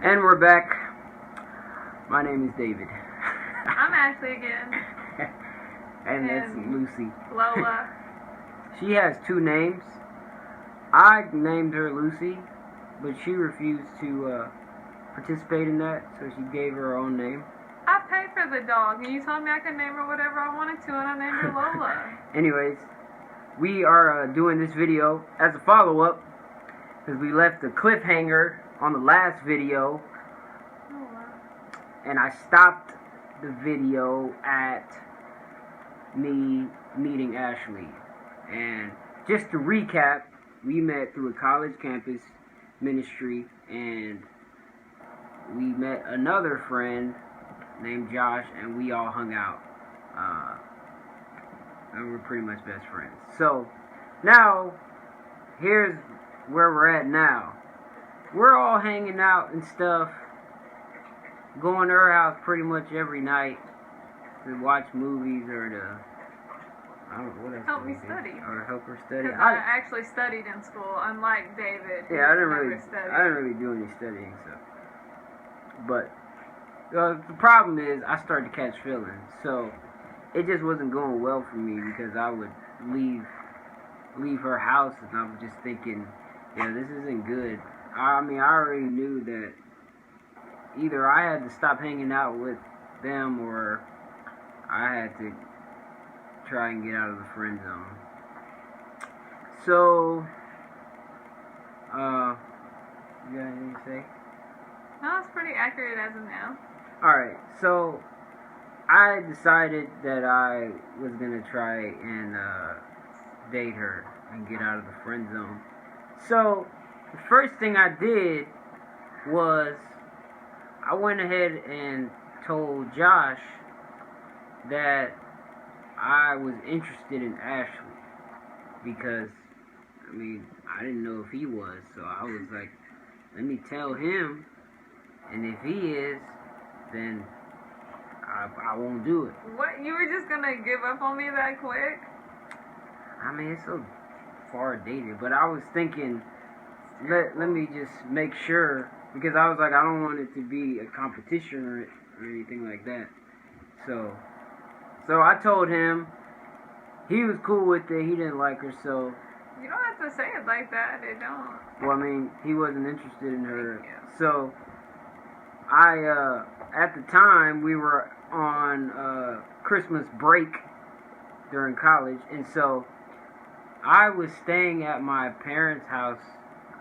And we're back. My name is David. I'm Ashley again. and that's Lucy. Lola. She has two names. I named her Lucy, but she refused to participate in that, so she gave her own name. I paid for the dog, and you told me I could name her whatever I wanted to, and I named her Lola. Anyways, we are doing this video as a follow-up, because we left a cliffhanger on the last video, and I stopped the video at me meeting Ashley. And just to recap, we met through a college campus ministry, and we met another friend named Josh, and we all hung out. And we're pretty much best friends. So, now, here's where we're at now. We're all hanging out and stuff, going to her house pretty much every night to watch movies or to, I don't know what else. Help me study. Or help her study. Because I actually studied in school, unlike David. Yeah, I didn't really do any studying, so. But the problem is I started to catch feelings, so it just wasn't going well for me because I would leave her house and I was just thinking, yeah, this isn't good. I mean, I already knew that either I had to stop hanging out with them or I had to try and get out of the friend zone. So, you got anything to say? No, it's pretty accurate as of now. Alright, so I decided that I was going to try and date her and get out of the friend zone. So, the first thing I did was I went ahead and told Josh that I was interested in Ashley because, I mean, I didn't know if he was, so I was like, let me tell him, and if he is, then I won't do it. What? You were just gonna give up on me that quick? I mean, it's so far dated, but I was thinking, let me just make sure, because I was like, I don't want it to be a competition or anything like that. So I told him, he was cool with it, he didn't like her, so. You don't have to say it like that, they don't. Well, I mean, he wasn't interested in her, so at the time, we were on Christmas break during college, and so I was staying at my parents' house,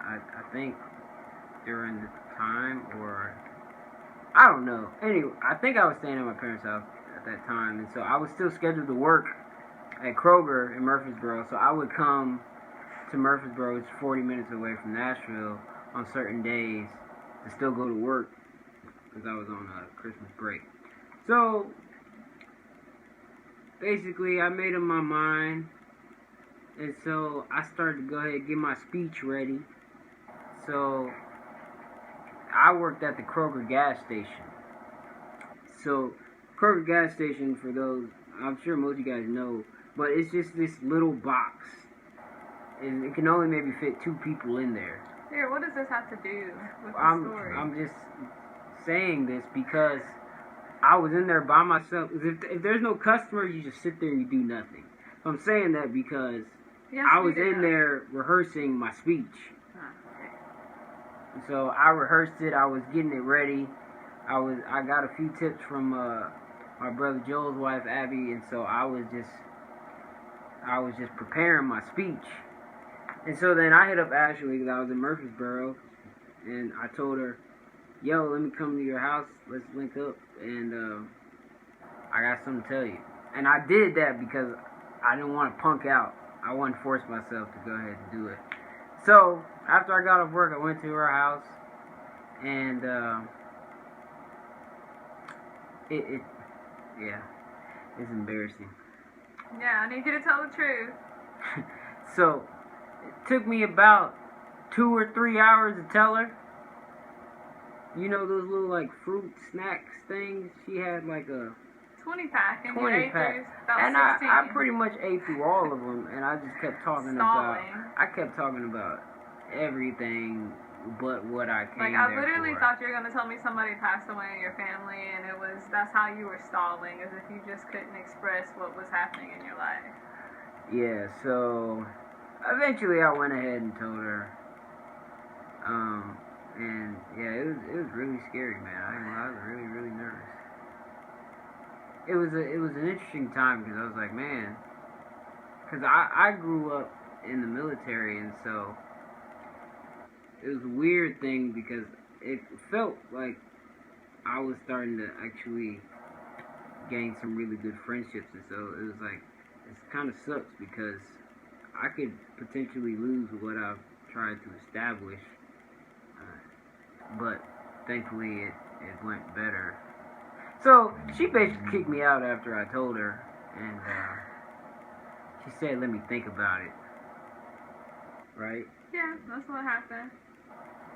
I think, during the time, or I don't know. Anyway, I think I was staying at my parents' house at that time, and so I was still scheduled to work at Kroger in Murfreesboro, so I would come to Murfreesboro, it's 40 minutes away from Nashville, on certain days to still go to work, because I was on a Christmas break. So, basically, I made up my mind, and so I started to go ahead and get my speech ready. So, I worked at the Kroger gas station. So, Kroger gas station, for those, I'm sure most of you guys know, but it's just this little box, and it can only maybe fit 2 people in there. Here, what does this have to do with the story? I'm just saying this because I was in there by myself. If there's no customers, you just sit there and you do nothing. So I'm saying that because I was in there rehearsing my speech. So I rehearsed it. I was getting it ready. I got a few tips from my brother Joel's wife Abby, and so I was just preparing my speech. And so then I hit up Ashley because I was in Murfreesboro, and I told her, yo, let me come to your house, let's link up, and I got something to tell you. And I did that because I didn't want to punk out. I wanted to force myself to go ahead and do it. So, after I got off work, I went to her house, and yeah, it's embarrassing. Yeah, I need you to tell the truth. So, it took me about 2 or 3 hours to tell her. You know those little like fruit snacks things? She had like a 20-pack, and 20 you ate pack. through about And 16. I pretty much ate through all of them, and I just kept talking about everything but what I came Like, I there literally for. thought you were going to tell me somebody passed away in your family, and that's how you were stalling, as if you just couldn't express what was happening in your life. Yeah, so eventually I went ahead and told her. And yeah, it was really scary, man. I was really, really nervous. It was an interesting time because I was like, man, because I grew up in the military, and so it was a weird thing because it felt like I was starting to actually gain some really good friendships, and so it was like, it kind of sucks because I could potentially lose what I've tried to establish, but thankfully it went better. So she basically kicked me out after I told her, and she said, "Let me think about it." Right? Yeah, that's what happened.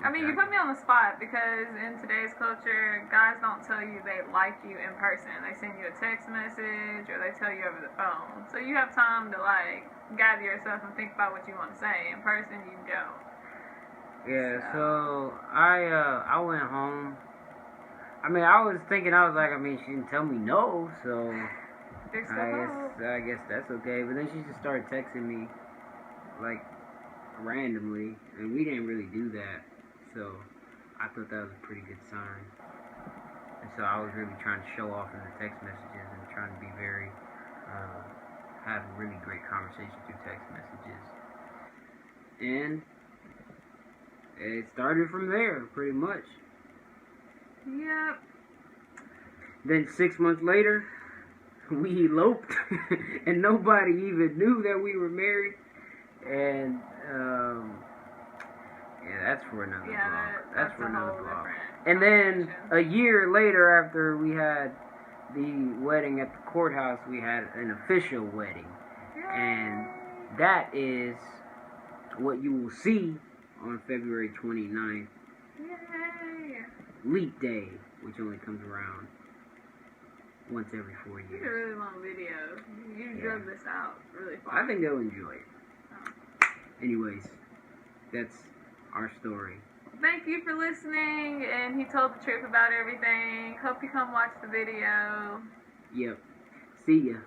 I mean, you put me on the spot because in today's culture, guys don't tell you they like you in person. They send you a text message or they tell you over the phone. So you have time to, like, gather yourself and think about what you want to say. In person, you don't. Yeah, so I went home. I mean, I was thinking, I was like, I mean, she didn't tell me no, so I guess that's okay. But then she just started texting me, like, randomly, and we didn't really do that. So I thought that was a pretty good sign. And so I was really trying to show off in the text messages and trying to be very, have a really great conversation through text messages. And it started from there, pretty much. Yep. Then 6 months later, we eloped, and nobody even knew that we were married. And yeah, that's for another blog. That's for another blog. And then a year later, after we had the wedding at the courthouse, we had an official wedding. Yay. And that is what you will see on February 29th. Yay! Leap Day, which only comes around once every 4 years. It's a really long video. You drug this out really far. I think they'll enjoy it. Anyways, that's our story. Thank you for listening, and he told the truth about everything. Hope you come watch the video. Yep. See ya.